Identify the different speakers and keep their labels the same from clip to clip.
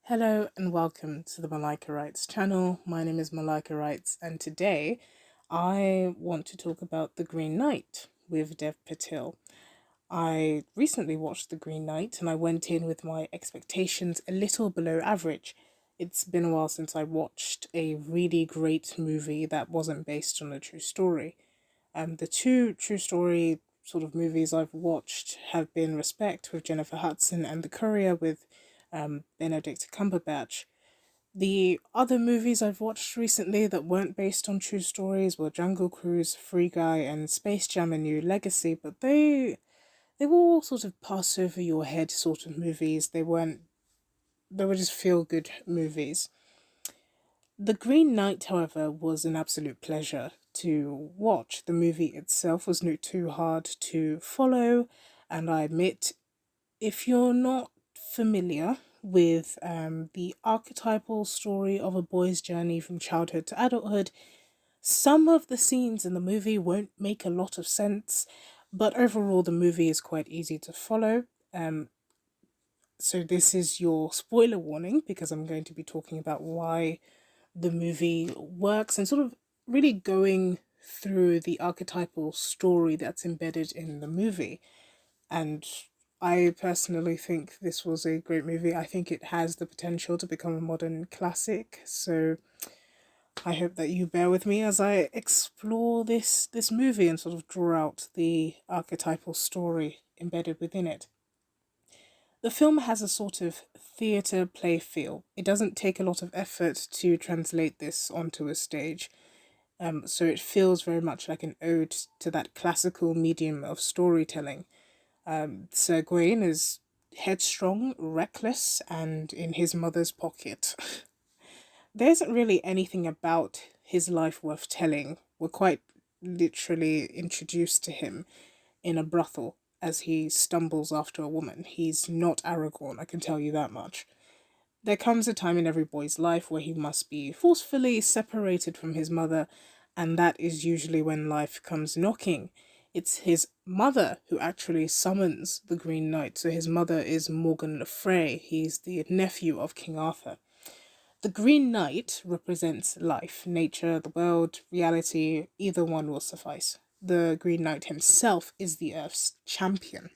Speaker 1: Hello and welcome to the Malika Writes channel. My name is Malika Writes, and today I want to talk about The Green Knight with Dev Patel. I recently watched The Green Knight and I went in with my expectations a little below average. It's been a while since I watched a really great movie that wasn't based on a true story. The two true story sort of movies I've watched have been Respect with Jennifer Hudson and The Courier with Benedict Cumberbatch. The other movies I've watched recently that weren't based on true stories were Jungle Cruise, Free Guy, and Space Jam: A New Legacy, but they were all sort of pass over your head sort of movies. They were just feel good movies. The Green Knight, however, was an absolute pleasure to watch. The movie itself was not too hard to follow, and I admit, if you're not familiar with the archetypal story of a boy's journey from childhood to adulthood, some of the scenes in the movie won't make a lot of sense, but overall, the movie is quite easy to follow. So, this is your spoiler warning because I'm going to be talking about why the movie works and sort of really going through the archetypal story that's embedded in the movie. And I personally think this was a great movie. I think it has the potential to become a modern classic. So I hope that you bear with me as I explore this movie and sort of draw out the archetypal story embedded within it. The film has a sort of theatre play feel. It doesn't take a lot of effort to translate this onto a stage. So it feels very much like an ode to that classical medium of storytelling. Sir Gawain is headstrong, reckless, and in his mother's pocket. There isn't really anything about his life worth telling. We're quite literally introduced to him in a brothel as he stumbles after a woman. He's not Aragorn, I can tell you that much. There comes a time in every boy's life where he must be forcefully separated from his mother, and that is usually when life comes knocking. It's his mother who actually summons the Green Knight. So his mother is Morgan Le Fay. He's the nephew of King Arthur. The Green Knight represents life, nature, the world, reality, either one will suffice. The Green Knight himself is the Earth's champion.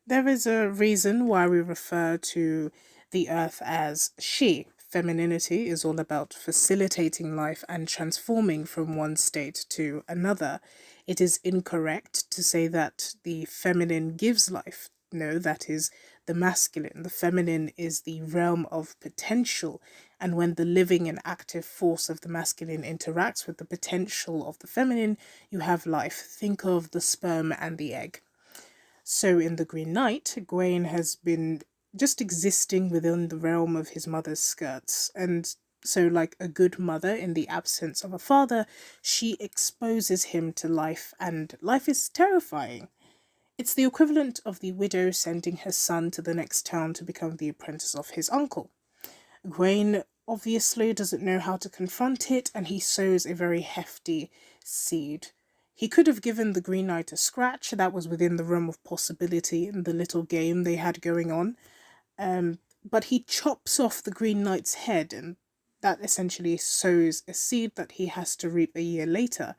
Speaker 1: There is a reason why we refer to the earth as she. Femininity is all about facilitating life and transforming from one state to another. It is incorrect to say that the feminine gives life. No, that is the masculine. The feminine is the realm of potential, and when the living and active force of the masculine interacts with the potential of the feminine, you have life. Think of the sperm and the egg. So in The Green Knight, Gawain has been just existing within the realm of his mother's skirts. And so, like a good mother in the absence of a father, she exposes him to life, and life is terrifying. It's the equivalent of the widow sending her son to the next town to become the apprentice of his uncle. Gawain obviously doesn't know how to confront it, and he sows a very hefty seed. He could have given the Green Knight a scratch, that was within the realm of possibility in the little game they had going on. But he chops off the Green Knight's head, and that essentially sows a seed that he has to reap a year later.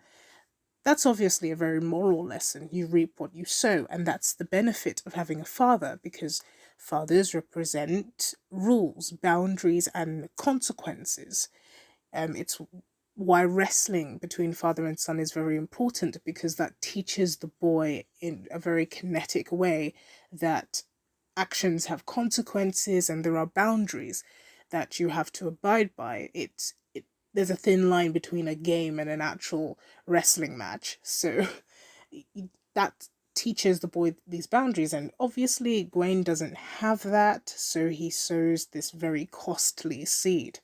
Speaker 1: That's obviously a very moral lesson. You reap what you sow, and that's the benefit of having a father, because fathers represent rules, boundaries, and consequences. It's why wrestling between father and son is very important, because that teaches the boy in a very kinetic way that actions have consequences and there are boundaries that you have to abide by. There's a thin line between a game and an actual wrestling match. So that teaches the boy these boundaries, and obviously Gawain doesn't have that, so he sows this very costly seed.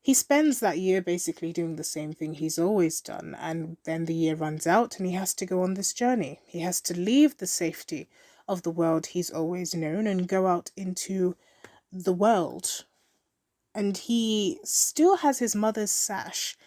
Speaker 1: He spends that year basically doing the same thing he's always done, and then the year runs out and he has to go on this journey. He has to leave the safety of the world he's always known and go out into the world. And he still has his mother's sash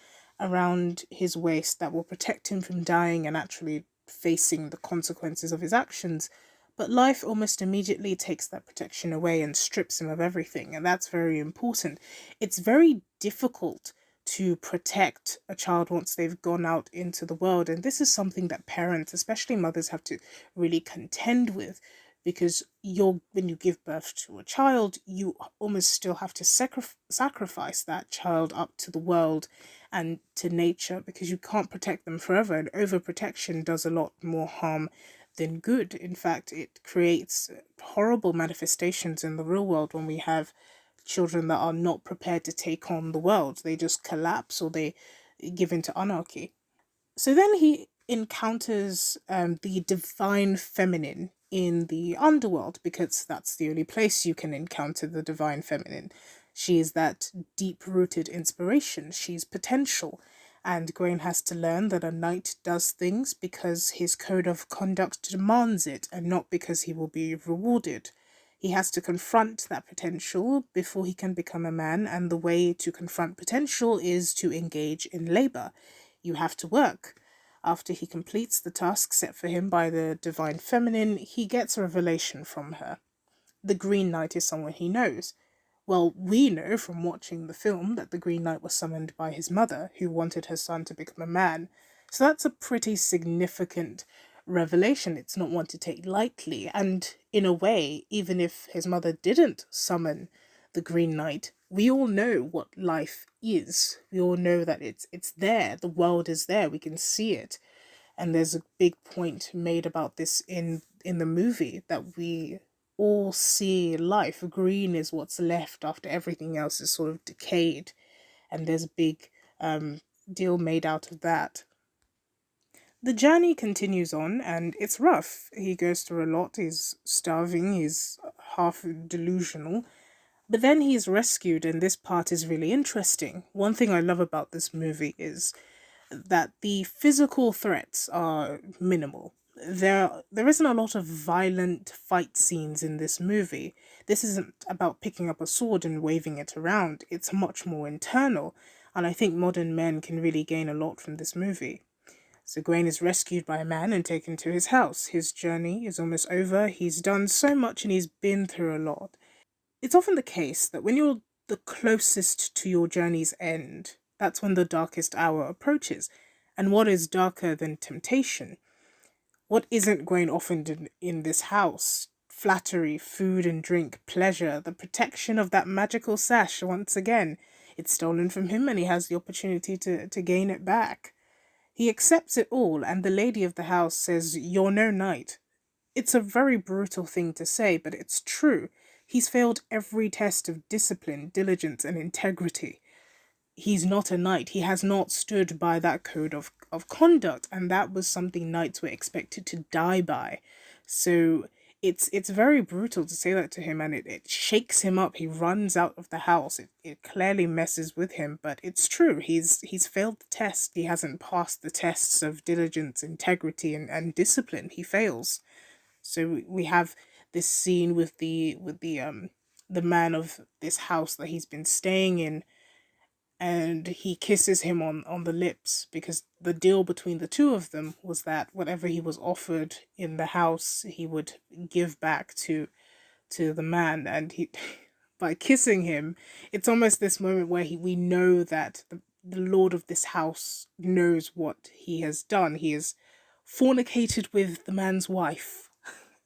Speaker 1: around his waist that will protect him from dying and actually facing the consequences of his actions. But life almost immediately takes that protection away and strips him of everything, and that's very important. It's very difficult to protect a child once they've gone out into the world, and this is something that parents, especially mothers, have to really contend with, because when you give birth to a child, you almost still have to sacrifice that child up to the world and to nature, because you can't protect them forever, and overprotection does a lot more harm than good. In fact, it creates horrible manifestations in the real world when we have children that are not prepared to take on the world. They just collapse or they give into anarchy. So then he encounters the divine feminine in the underworld, because that's the only place you can encounter the divine feminine. She is that deep rooted inspiration, she's potential. And Gwaine has to learn that a knight does things because his code of conduct demands it, and not because he will be rewarded. He has to confront that potential before he can become a man, and the way to confront potential is to engage in labor. You have to work. After he completes the task set for him by the divine feminine, he gets a revelation from her. The Green Knight is someone he knows. Well, we know from watching the film that the Green Knight was summoned by his mother, who wanted her son to become a man. So that's a pretty significant revelation. It's not one to take lightly. And in a way, even if his mother didn't summon the Green Knight, we all know what life is. We all know that it's there. The world is there. We can see it. And there's a big point made about this in the movie, that we all see life. Green is what's left after everything else is sort of decayed, and there's a big deal made out of that. The journey continues on, and it's rough. He goes through a lot. He's starving, he's half delusional, but then he's rescued, and this part is really interesting. One thing I love about this movie is that the physical threats are minimal. There isn't a lot of violent fight scenes in this movie. This isn't about picking up a sword and waving it around. It's much more internal, and I think modern men can really gain a lot from this movie. So Gwaine is rescued by a man and taken to his house. His journey is almost over. He's done so much and he's been through a lot. It's often the case that when you're the closest to your journey's end, that's when the darkest hour approaches. And what is darker than temptation? What isn't Gwaine offered in this house? Flattery, food and drink, pleasure, the protection of that magical sash once again. It's stolen from him and he has the opportunity to gain it back. He accepts it all, and the lady of the house says, "You're no knight." It's a very brutal thing to say, but it's true. He's failed every test of discipline, diligence, and integrity. He's not a knight. He has not stood by that code of conduct, and that was something knights were expected to die by. So it's very brutal to say that to him, and it shakes him up. He runs out of the house. It clearly messes with him, but it's true. He's failed the test. He hasn't passed the tests of diligence, integrity, and discipline. He fails. So we have this scene with the man of this house that he's been staying in, and he kisses him on the lips, because the deal between the two of them was that whatever he was offered in the house he would give back to the man. And he by kissing him, it's almost this moment where we know that the lord of this house knows what he has done. He has fornicated with the man's wife,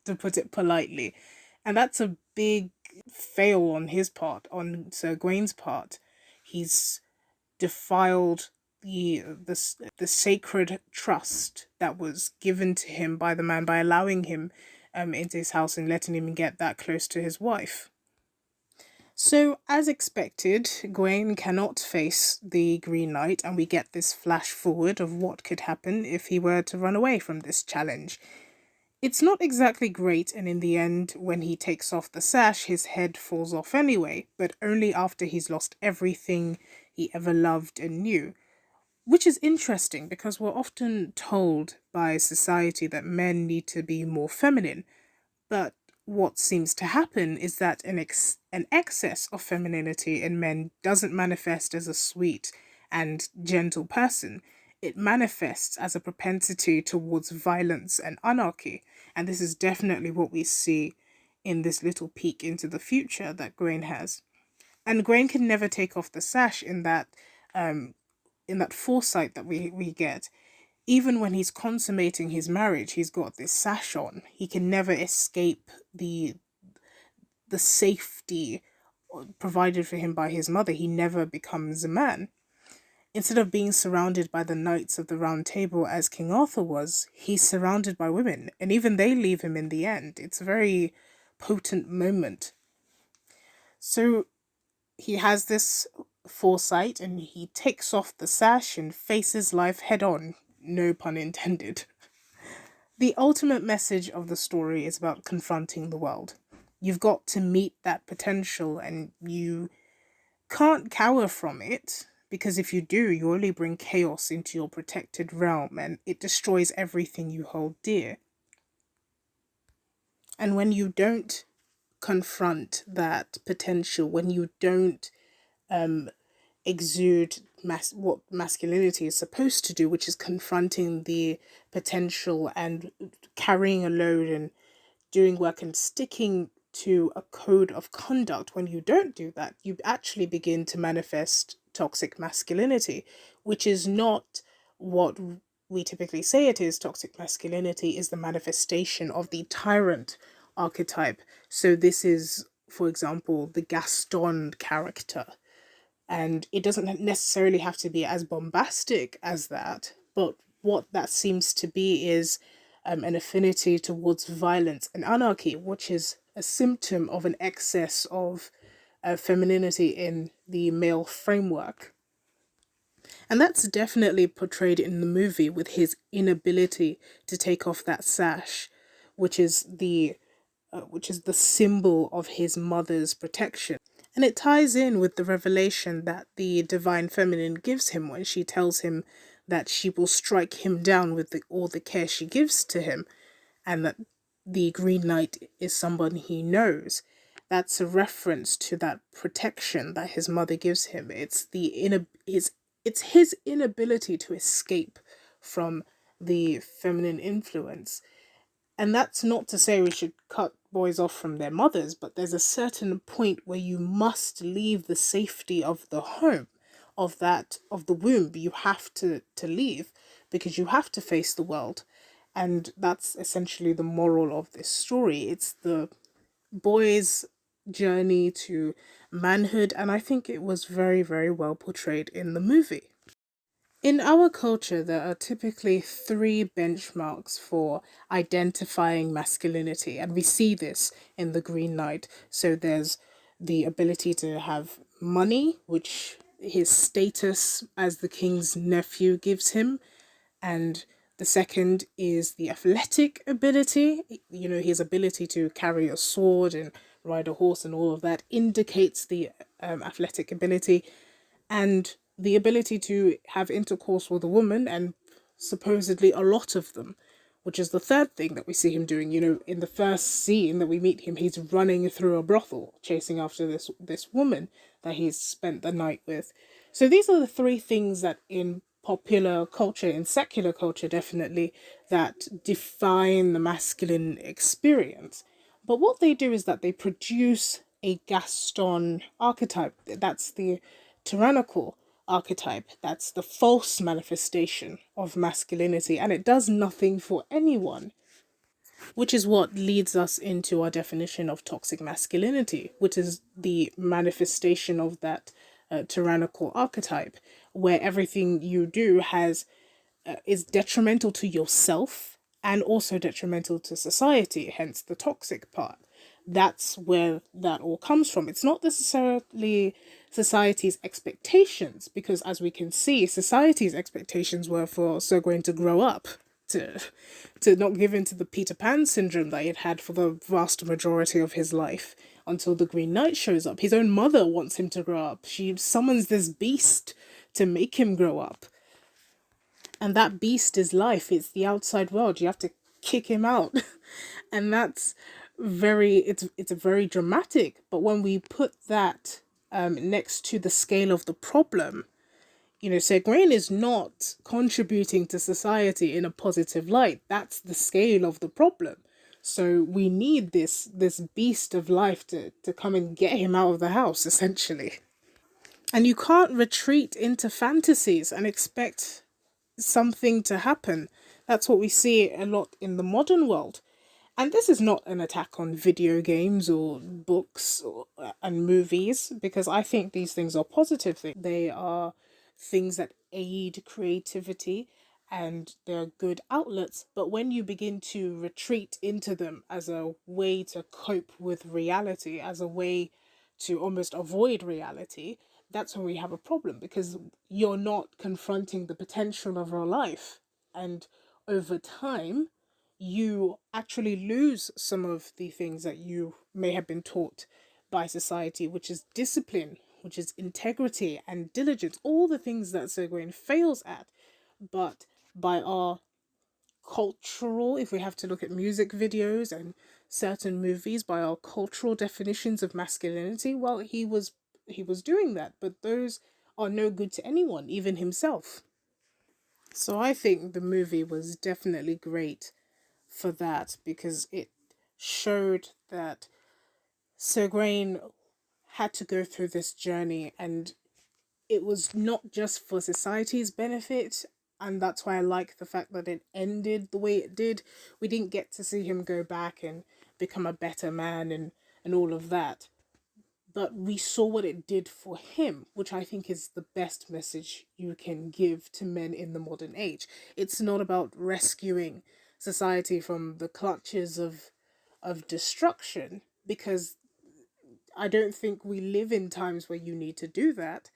Speaker 1: to put it politely. And that's a big fail on his part, on Sir Gwaine's part. He's defiled the sacred trust that was given to him by the man by allowing him into his house and letting him get that close to his wife. So, as expected, Gwaine cannot face the Green Knight, and we get this flash forward of what could happen if he were to run away from this challenge. It's not exactly great, and in the end, when he takes off the sash, his head falls off anyway, but only after he's lost everything he ever loved and knew. Which is interesting, because we're often told by society that men need to be more feminine, but what seems to happen is that an excess of femininity in men doesn't manifest as a sweet and gentle person. it manifests as a propensity towards violence and anarchy. And this is definitely what we see in this little peek into the future that Grain has. And Grain can never take off the sash um in that foresight that we get. Even when he's consummating his marriage, he's got this sash on. He can never escape the safety provided for him by his mother. He never becomes a man. Instead of being surrounded by the knights of the round table as King Arthur was, he's surrounded by women, and even they leave him in the end. It's a very potent moment. So he has this foresight and he takes off the sash and faces life head on, no pun intended. The ultimate message of the story is about confronting the world. You've got to meet that potential and you can't cower from it, because if you do, you only bring chaos into your protected realm and it destroys everything you hold dear. And when you don't confront that potential, when you don't exude what masculinity is supposed to do, which is confronting the potential and carrying a load and doing work and sticking to a code of conduct, when you don't do that, you actually begin to manifest toxic masculinity, which is not what we typically say it is. Toxic masculinity is the manifestation of the tyrant archetype. So this is, for example, the Gaston character. And it doesn't necessarily have to be as bombastic as that, but what that seems to be is an affinity towards violence and anarchy, which is a symptom of an excess of femininity in the male framework. And that's definitely portrayed in the movie with his inability to take off that sash, which is the symbol of his mother's protection. And it ties in with the revelation that the divine feminine gives him when she tells him that she will strike him down with all the care she gives to him, and that the Green Knight is someone he knows. That's a reference to that protection that his mother gives him. It's his inability to escape from the feminine influence. And that's not to say we should cut boys off from their mothers, but there's a certain point where you must leave the safety of the home, of the womb. You have to leave because you have to face the world. And that's essentially the moral of this story. It's the boy's journey to manhood, and I think it was very, very well portrayed in the movie. In our culture, there are typically three benchmarks for identifying masculinity, and we see this in the Green Knight. So there's the ability to have money, which his status as the king's nephew gives him, and the second is the athletic ability. His ability to carry a sword and ride a horse and all of that indicates the athletic ability, and the ability to have intercourse with a woman, and supposedly a lot of them, which is the third thing that we see him doing. In the first scene that we meet him, he's running through a brothel, chasing after this woman that he's spent the night with. So these are the three things that in popular culture, in secular culture definitely, that define the masculine experience. But what they do is that they produce a Gaston archetype. That's the tyrannical archetype. That's the false manifestation of masculinity, and it does nothing for anyone. Which is what leads us into our definition of toxic masculinity, which is the manifestation of that tyrannical archetype, where everything you do is detrimental to yourself and also detrimental to society, hence the toxic part. That's where that all comes from. It's not necessarily society's expectations, because as we can see, society's expectations were for Sir Gawain to grow up, to not give in to the Peter Pan syndrome that he had for the vast majority of his life until the Green Knight shows up. His own mother wants him to grow up. She summons this beast to make him grow up. And that beast is life. It's the outside world. You have to kick him out. And that's it's a very dramatic. But when we put that next to the scale of the problem, Sir Green is not contributing to society in a positive light. That's the scale of the problem. So we need this beast of life to come and get him out of the house, essentially. And you can't retreat into fantasies and expect something to happen. That's what we see a lot in the modern world. And this is not an attack on video games or books and movies, because I think these things are positive things. They are things that aid creativity and they're good outlets. But when you begin to retreat into them as a way to cope with reality, as a way to almost avoid reality, that's when we have a problem, because you're not confronting the potential of our life. And over time, you actually lose some of the things that you may have been taught by society, which is discipline, which is integrity and diligence, all the things that Sir Gawain fails at. But by our cultural, if we have to look at music videos and certain movies, by our cultural definitions of masculinity, well, he was doing that, but those are no good to anyone, even himself. So I think the movie was definitely great for that, because it showed that Sir Gawain had to go through this journey, and it was not just for society's benefit. And that's why I like the fact that it ended the way it did. We didn't get to see him go back and become a better man and all of that. But we saw what it did for him, which I think is the best message you can give to men in the modern age. It's not about rescuing society from the clutches of destruction, because I don't think we live in times where you need to do that.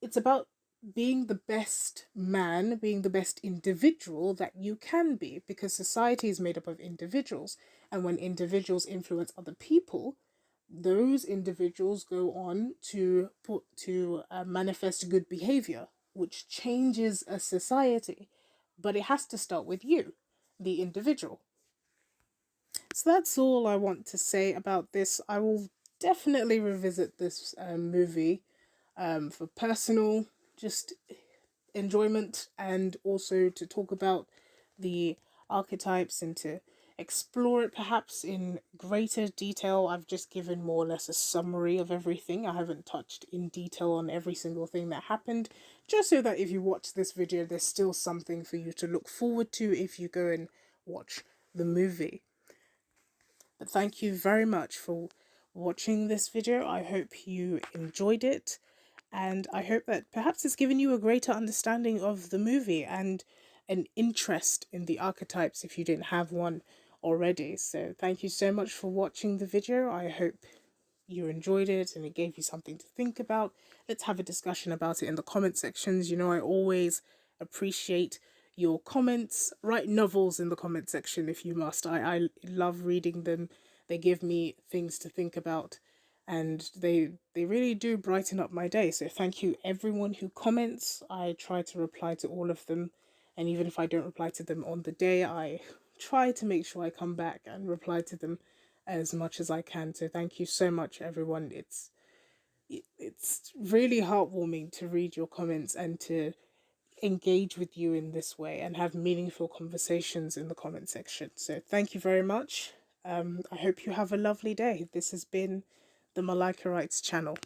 Speaker 1: It's about being the best man, being the best individual that you can be, because society is made up of individuals. And when individuals influence other people, those individuals go on to manifest good behavior, which changes a society. But it has to start with you, the individual. So that's all I want to say about this. I will definitely revisit this movie for personal just enjoyment, and also to talk about the archetypes and to explore it perhaps in greater detail. I've just given more or less a summary of everything. I haven't touched in detail on every single thing that happened, just so that if you watch this video, there's still something for you to look forward to if you go and watch the movie. But thank you very much for watching this video. I hope you enjoyed it, and I hope that perhaps it's given you a greater understanding of the movie and an interest in the archetypes if you didn't have one already. So thank you so much for watching the video. I hope you enjoyed it and it gave you something to think about. Let's have a discussion about it in the comment sections. I always appreciate your comments. Write novels in the comment section if you must. I love reading them. They give me things to think about, and they really do brighten up my day. So thank you everyone who comments. I try to reply to all of them, and even if I don't reply to them on the day, I try to make sure I come back and reply to them as much as I can. So thank you so much, everyone. It's really heartwarming to read your comments and to engage with you in this way and have meaningful conversations in the comment section. So thank you very much. I hope you have a lovely day. This has been the Malika Writes channel.